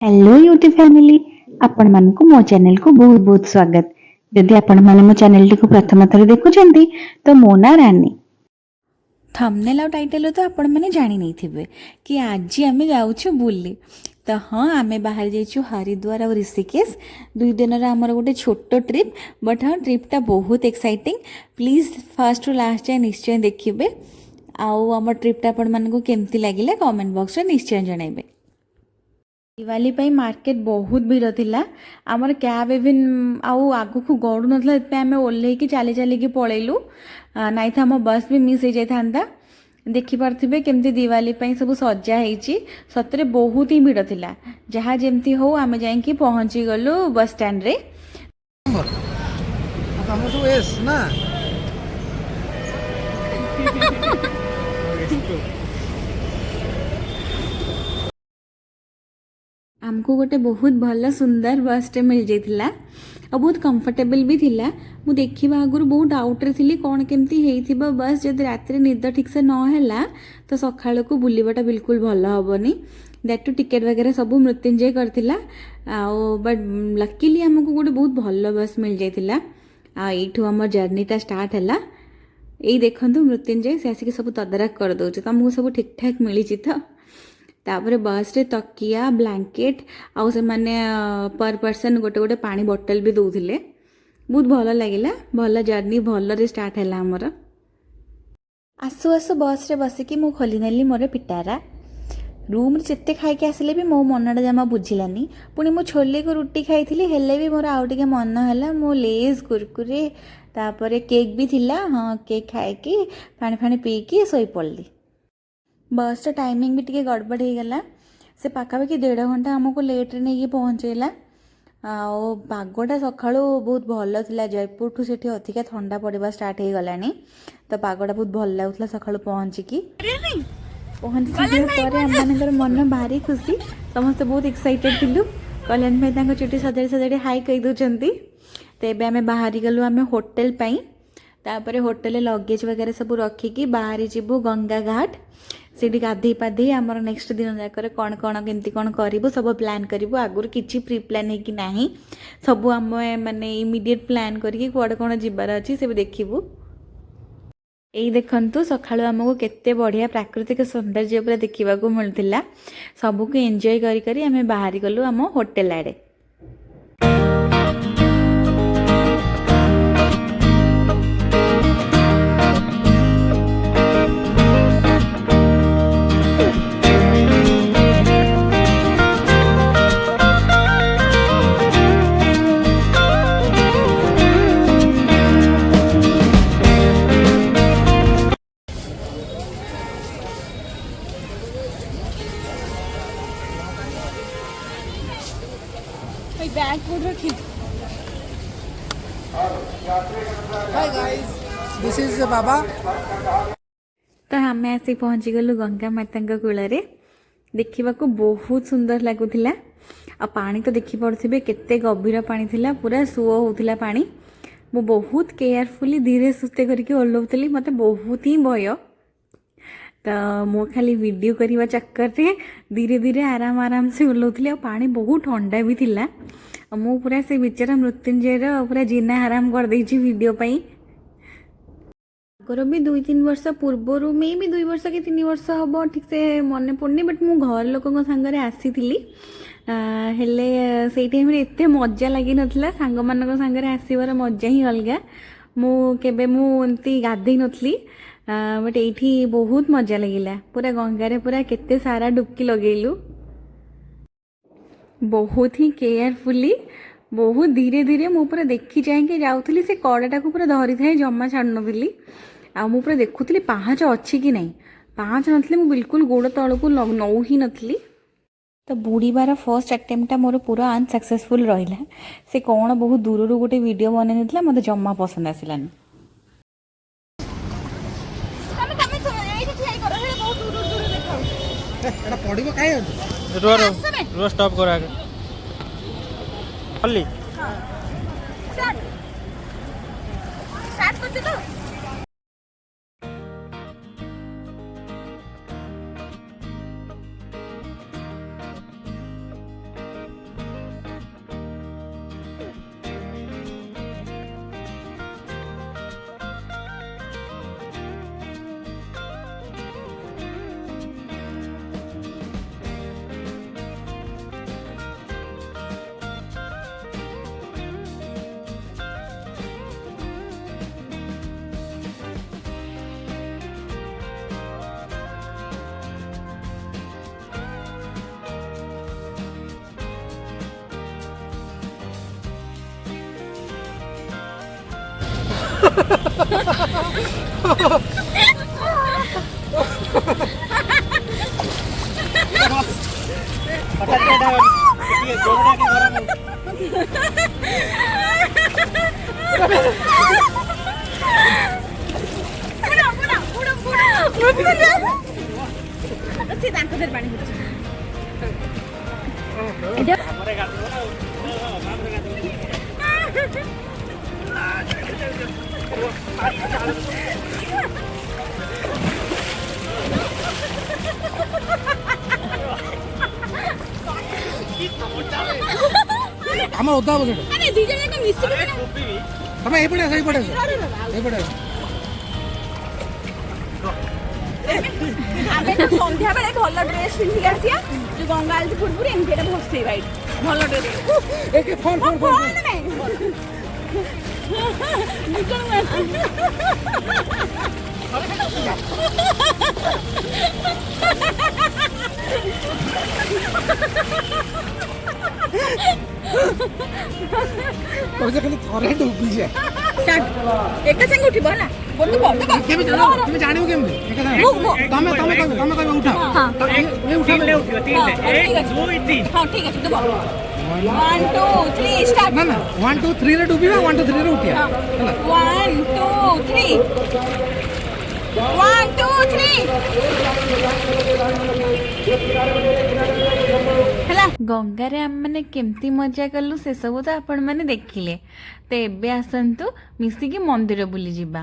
Hello YouTube family आपण मानकु मो channel को बहुत बहुत स्वागत। यदि आपण माने मो चैनल को प्रथम थर देखुछंती तो मो ना रानी थंबनेल और टाइटल तो आपण मैंने जानी नहीं थे कि आज आम जाऊँ बुली। तो हाँ आम बाहर जाइए हरिद्वार और ऋषिकेश 2 दिन आमर गोटे छोट ट्रिप बट हाँ ट्रिपटा बहुत एक्साइटिंग। प्लीज फर्स्ट रु लास्ट जाए निश्चय देखिए आउ आम ट्रिपटा आपण मानक केमती लगिला कमेंट बॉक्स में निश्चय जनइबे। दिवाली पाई मार्केट बहुत भीड़ थिला आमर कैब इवन आउ आगु को गड़ू ना आम ओल्ल चली चलिकी पलैलु नाई तो आम बस भी मिस हो जाता। देखिपे केमती दिवाली पाई सब सजा होती सतरे बहुत ही भीड़ थिला जहाँ जमती हो आम जाइए पहुँची गलु बस स्टैंड रे। आमको गोटे बहुत भल सुंदर बसटे मिल जाता और बहुत कंफर्टेबल भी थिला। मु देखा आगुरी बहुत डाउट्रे थी कौन केमती होइथिबो बस जब रात निद ठीक से नहला तो सकाळ को बुलवाटा बिल्कुल भल हेनी। दैट टू टिकेट वगैरह सब मृत्युंजय करथिला बट लकीली आमको गोटे बहुत भल बस मिल जाता। आठू आम जर्नीटा स्टार्ट है यही देखु मृत्युंजय से आसिक सब तदारख कर दौर तुमको सब ठीक ठाक मिली तो तापर बस रे तकिया ब्लैंकेट आउ से माने पर पर्सन गोटे गोटे पानी बोतल भी दौले बहुत भल लगिला। भल जर्नी भल रे स्टार्ट है आमर। आसु आसु बस रे बसिकी मु खोली नेली मोर पिटारा रूम जिते खाई आसिले भी मो मनटा जमा बुझिलानी। पुणी मु छोले को रुटी खाई हेले भी मोर आउ टिके मन है मो लेज कुरकुरे तापर केक भी थिला। हाँ केक खाई पानी फानी पीकी सोई पड़ली। बस टाइमिंग भी टी गड़बड़ हो गला से पाखापाखि 1.5 घंटा आमको लेट्रे नहीं पहुँचेला। पागटा सका बहुत भल था जयपुर ठू से अधिका ठंडा पड़ा स्टार्ट हो गलानी तो पागटा बहुत भल लगुला सका पहुँचिकी पहुँचर आम मन भारी खुशी समस्त बहुत एक्साइटेड थिलु। कल्याण भाई चुटी सजाड़ी सजाड़ी हाई कही दौरान तो ये आम बाहरी गलु आम होटेल पाई तापर होटेल लगेज वगैरह सब रखिकी बाहरी जीवु गंगा घाट से गाधे पाधे आमर नेक्स्ट दिन जाकर कौन कौन केमती कौन करूँ सब प्लान करूँ आगुरी किसी प्री प्लान है कि नहीं सब आम माने इमिडिएट प्लान करके कौन कौन जीवार अच्छी से देखू। यही देखु सकाळु आमको केते बढ़िया प्राकृतिक सौंदर्य पूरा देखा मिलता सबको एंजॉय करी आम बाहरी गलु आम होटेल आड़े। बैग को रखी। हाय गाइस दिस इज बाबा। तो आम आसी पहुँची गलु गंगा माता कूल देखा बहुत सुंदर लगुला आ पानी तो देखी पड़े केते गभीर पानी थिला पूरा सुओ होता पानी। मु बहुत केयरफुली धीरे सुस्ते करके ओल्लौली मत बहुत ही भय तो मो खाली वीडियो करने चक्कर रे धीरे धीरे आराम आराम से ओल्लौली। पानी बहुत ठंडा भी थिला मु पूरा से बेचारा मृत्युंजय पूरा जीना आराम कर देछि वीडियो पाई। आगर भी 2-3 वर्ष पूर्वर मे भी 2 वर्ष कि 3 वर्ष हम ठीक से मन पड़नी बट मु घर लोकों सांगरे आसी हेले से टाइम एत मजा लगी नाला सांग मान सांगरे आसबार मजा ही अलग। मु केबे मु एमती गाधई नथली बट ये बहुत मजा लगिला पूरा गंगारे पूरा केते सारा डुबकी लगेलु बहुत ही केयरफुली बहुत धीरे धीरे मु पूरा देखी चाहिए जाऊँगी से कड़ाटा को पूरा धरी थाए जमा छाड़ नी आउ पूरा देखुली पाहाच अच्छी कि नहीं पाहाच नी मु बिल्कुल गोड़ तौक नौ ही नी तो बुड़ीबार फर्स्ट अटेम्प्टा मोर पूरा अनसक्सेसफुल रहा से कौन बहुत दूर गोटे वीडियो बनई ना मत जमा पसंद आसलानी। स्टॉप कर आगे खाली स्टार्ट करते तो ସେ ତାଙ୍କ ଦେହରେ ପାଣି ପଡୁଛି। আমার ওদা হবো সেটা আরে দুইজন যাক মিশিকি তবে এইপটে আস এইপটে আস এইপটে আস ଆମେ ତ ସନ୍ଧ୍ୟାବେଳେ ଭଲ ଡ୍ରେସ୍ ପିନ୍ଧିକି ଆସିବା ଯୋଉ ଗଙ୍ଗା ଆଳତି ପୂର୍ବରୁ ଏମିତି ଏଇଟା ଭସେଇବା ଏଇଠି ଭଲ ଡ୍ରେସ୍ একে ফোন ফোন ফোন କଣ ନାଇଁ ওটা খালি থরে ডুবি যায় ଏକା ସାଙ୍ଗେ ଉଠିବ ହେଲା ଗୋଟେ ବଡ কেমে জানো তুমি জানিও কেমনে একা সাথে তুমি কবে উঠাও এ উঠাও ହଁ ଠିକ ଅଛି ଦେବ 1 2 3 ଷ୍ଟାର୍ଟ না না 1 2 3 রে ডুবিবা 1 2 3 রে উঠিয়া ହେଲା 1 2 3 1 2 3 ହେଲା ଗଙ୍ଗାରେ ଆମେମାନେ କେମିତି ମଜା କଲୁ ସେସବୁ ତ ଆପଣମାନେ ଦେଖିଲେ। ତ ଏବେ ଆସନ୍ତୁ ମିଶିକି ମନ୍ଦିର ବୁଲିଯିବା।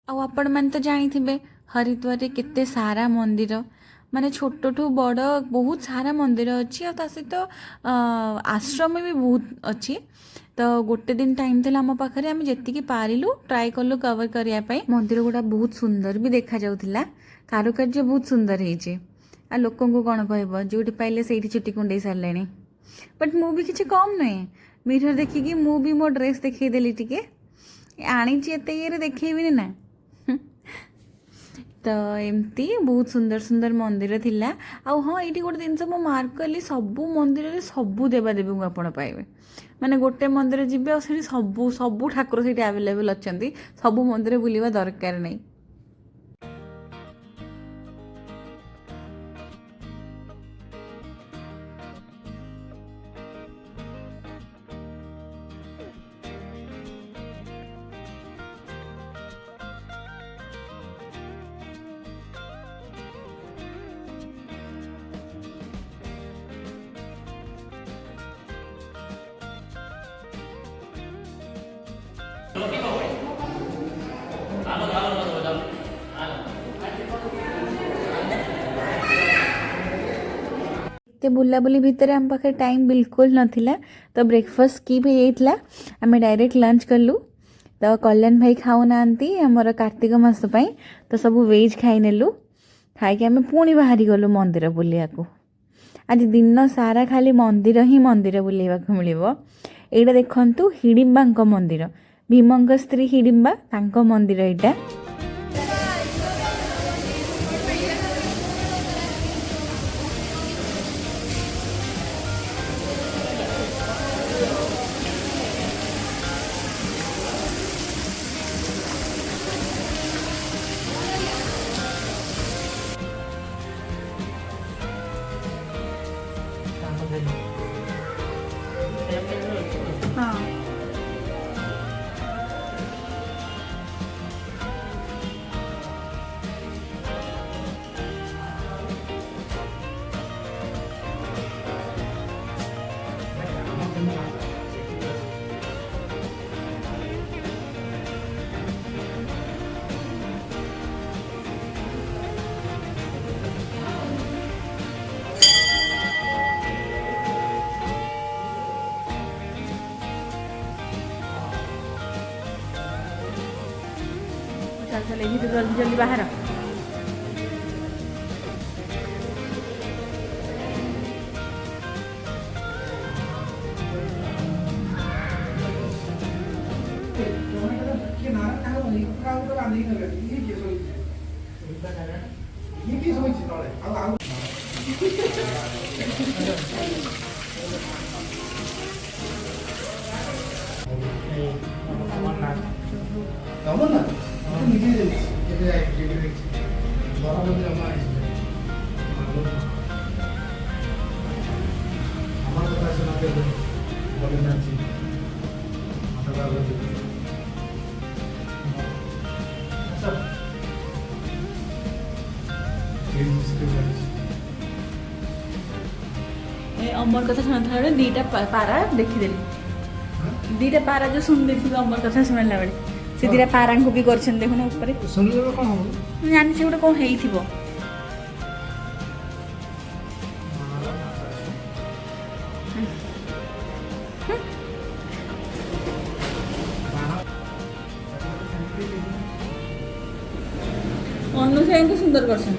ଆଉ ଆପଣମାନେ ତ ଜାଣିଥିବେ ହରିଦ୍ୱାରରେ କେତେ ସାରା ମନ୍ଦିର, ମାନେ ଛୋଟଠୁ ବଡ଼ ବହୁତ ସାରା ମନ୍ଦିର ଅଛି। ଆଉ ତା ସହିତ ଆଶ୍ରମ ବି ବହୁତ ଅଛି। ତ ଗୋଟେ ଦିନ ଟାଇମ୍ ଥିଲା ଆମ ପାଖରେ, ଆମେ ଯେତିକି ପାରିଲୁ ଟ୍ରାଏ କଲୁ କଭର୍ କରିବା ପାଇଁ। ମନ୍ଦିର ଗୁଡ଼ା ବହୁତ ସୁନ୍ଦର ବି ଦେଖାଯାଉଥିଲା, କାରୁକାର୍ଯ୍ୟ ବହୁତ ସୁନ୍ଦର ହେଇଛି। ଆଉ ଲୋକଙ୍କୁ କ'ଣ କହିବ, ଯେଉଁଠି ପାଇଲେ ସେଇଠି ଚୁଟି କୁଣ୍ଡେଇ ସାରିଲେଣି। ବଟ୍ ମୁଁ ବି କିଛି କମ୍ ନୁହେଁ, ମିରର ଦେଖିକି ମୁଁ ବି ମୋ ଡ୍ରେସ୍ ଦେଖେଇଦେଲି ଟିକେ। ଆଣିଛି ଏତେ ଇଏରେ ଦେଖେଇବିନି ନା। ତ ଏମିତି ବହୁତ ସୁନ୍ଦର ସୁନ୍ଦର ମନ୍ଦିର ଥିଲା। ଆଉ ହଁ, ଏଇଠି ଗୋଟେ ଜିନିଷ ମୁଁ ମାର୍କ କଲି, ସବୁ ମନ୍ଦିରରେ ସବୁ ଦେବାଦେବୀଙ୍କୁ ଆପଣ ପାଇବେ। ମାନେ ଗୋଟେ ମନ୍ଦିର ଯିବେ ଆଉ ସେଠି ସବୁ ଠାକୁର ସେଇଠି ଆଭେଲେବଲ୍ ଅଛନ୍ତି। ସବୁ ମନ୍ଦିର ବୁଲିବା ଦରକାର ନାହିଁ। ଏତେ ବୁଲାବୁଲି ଭିତରେ ଆମ ପାଖରେ ଟାଇମ୍ ବିଲକୁଲ ନଥିଲା। ତ ବ୍ରେକଫାଷ୍ଟ ସ୍କିପ୍ ହେଇଯାଇଥିଲା, ଆମେ ଡାଇରେକ୍ଟ ଲଞ୍ଚ କଲୁ। ତ କଲ୍ୟାଣ ଭାଇ ଖାଉନାହାନ୍ତି ଆମର କାର୍ତ୍ତିକ ମାସ ପାଇଁ, ତ ସବୁ ଭେଜ୍ ଖାଇନେଲୁ। ଖାଇକି ଆମେ ପୁଣି ବାହାରି ଗଲୁ ମନ୍ଦିର ବୁଲିବାକୁ। ଆଜି ଦିନ ସାରା ଖାଲି ମନ୍ଦିର ହିଁ ମନ୍ଦିର ବୁଲିବାକୁ ମିଳିବ। ଏଇଟା ଦେଖନ୍ତୁ ହିଡ଼ିମ୍ବାଙ୍କ ମନ୍ଦିର, ଭୀମଙ୍କ ସ୍ତ୍ରୀ ହିଡ଼ିମ୍ବା, ତାଙ୍କ ମନ୍ଦିର ଏଇଟା। चल यही तो जल्दी जल्दी बाहर ତମ ନା ତମେ ନିଜେ ଯାଇଛି କେବେ ଯାଇଛି ବରଫ ଜମା আমার কথা শোনাতে বলে যাচ্ছি মাথা ভালো अमर कथा शुणा बेले दीटा पारा देखीदेली दीटा पारा जो शुणी देखिए अमर कथा शुणला बेले से दीटा पारा को भी कर देखुन ऊपर শুনলে কଣ হবো जानी से गोटे कौन ହେଇଥିବ अनुसार को सुंदर करछन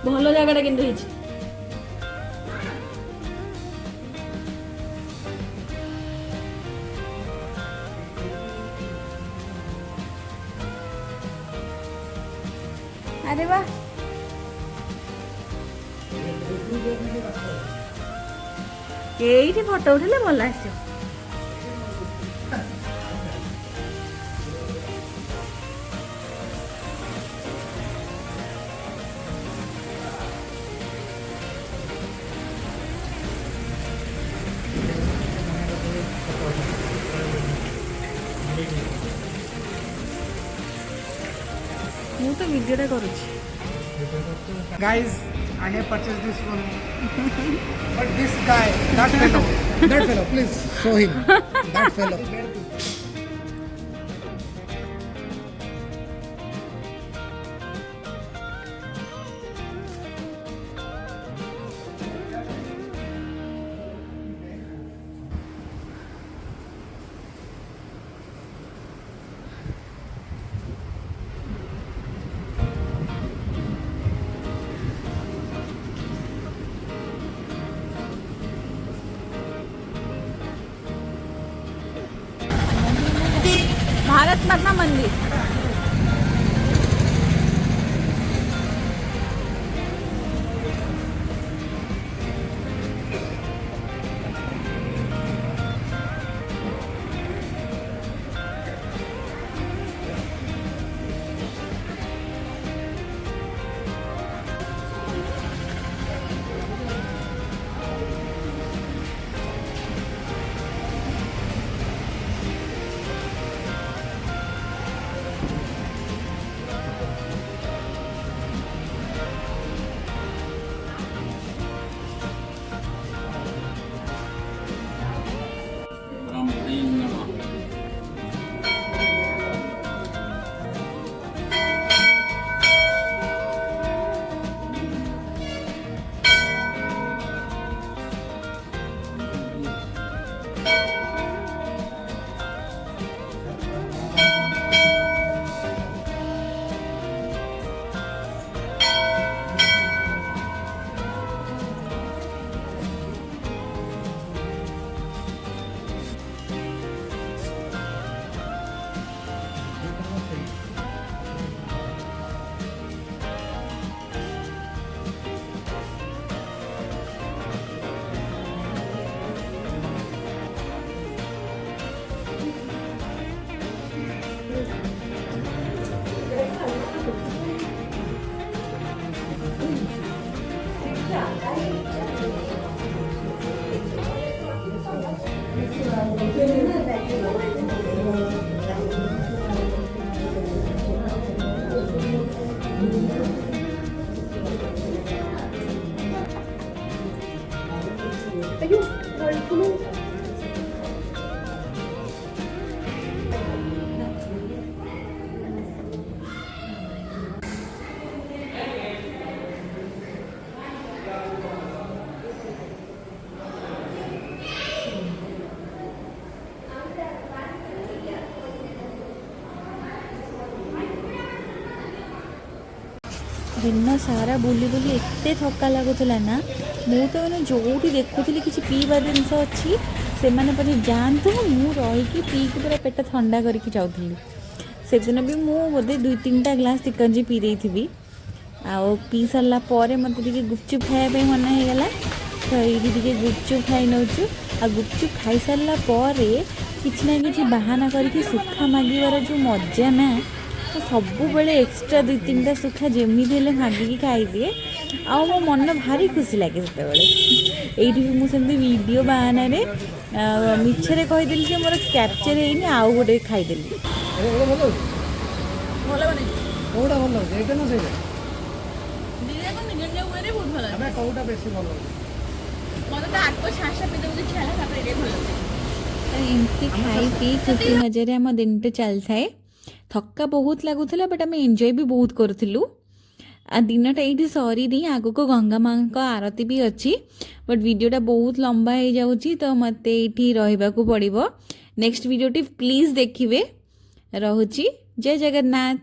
ଭଲ ଜାଗାଟା କିନ୍ତୁ ହେଇଛି अरे वाह ଏଇଠି ଫଟୋ ଉଠେଇଲେ ଭଲ ଆସିବ ମୁଁ ତ ଭିଡ଼ିଓଟା କରୁଛି guys I have purchased this one but this guy that fellow please show him that fellow Bharat माता मंदिर दिन सारा बुली बुली एते थका लगुला ना मु तो मैंने जो देखुली कि पीवा जिनस अच्छी से मैंने जातु मु रही पीकी पूरा पेट ठंडा करके जाऊँगी से दिन भी मु बोधे 2-3टा ग्लास चिकंजी पी देती आउ पी सारा पर मत गुपचुप खायापी मन होगला तो ये गुपचुप खाई नौ आ गुपचुप खाई सारा पर किसी ना कि बाहाना करके सुखा मागिबार जो मजा ना तो सबुबले एक्सट्रा 2-3टा सुखा जमी मागिकी खाईदिए आउ मो मन भारी खुशी लगे से ये मुझे वीडियो बाहाना मिछरे कहीदेली कि मोर कैप्चर होनी आउ गोटे खाईदेली ଭଲ ବନେଇଛି କୋଉଟା ଭଲ ଲାଗୁଛି ଏଇଟା ନା ସେଇଟା ଦିଟାକୁ ନିଜ ନିଜ ୱେରେ ବହୁତ ଭଲ ଆମେ କୋଉଟା ବେଶୀ ଭଲ ଲାଗୁଛି ମୋତେ ତ ଆଗ ଛାଁଟା ପିଇଦେବାକୁ ଇଚ୍ଛା ହେଲା ତାପରେ ଏଇଟା ଭଲ ଲାଗୁଛି एमती खाई पी खुशी मजारे आम दिन चल थाए थका बहुत लगुला बट आम एंजॉय भी बहुत करूँ आ दिनटा ये सरी नहीं आग को गंगा माँ आरती भी अच्छी बट वीडियोटा बहुत लंबा हो जाऊँगी तो मत ये रहा पड़ो नेक्स्ट वीडियोटी प्लीज देखिए रोची जय जगन्नाथ।